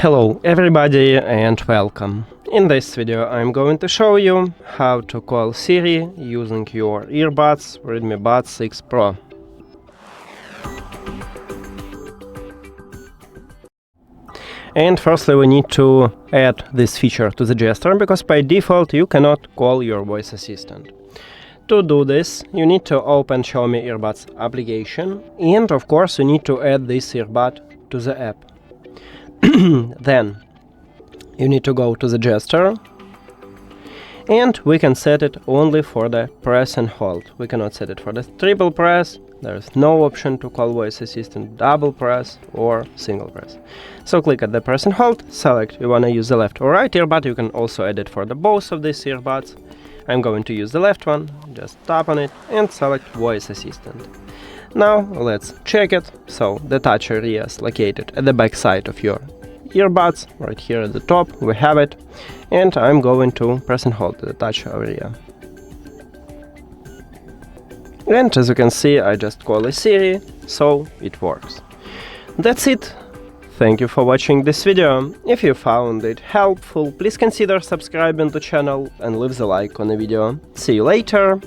Hello everybody and welcome. In this video I'm going to show you how to call Siri using your earbuds REDMI Buds 6 Pro. And firstly we need to add this feature to the gesture, because by default you cannot call your voice assistant. To do this, you need to open Xiaomi Earbuds application, and of course you need to add this earbud to the app. Then you need to go to the gesture, and we can set it only for the press and hold. We cannot set it for the triple press. There is no option to call voice assistant double press or single press. So click at the press and hold, select you want to use the left or right earbud. You can also add it for the both of these earbuds. I'm going to use the left one, just tap on it and select voice assistant. Now let's check it. So the touch area is located at the back side of your earbuds, right here at the top we have it, and I'm going to press and hold the touch area. And as you can see, I just call a Siri, so it works. That's it. Thank you for watching this video. If you found it helpful, please consider subscribing to the channel and leave the like on the video. See you later!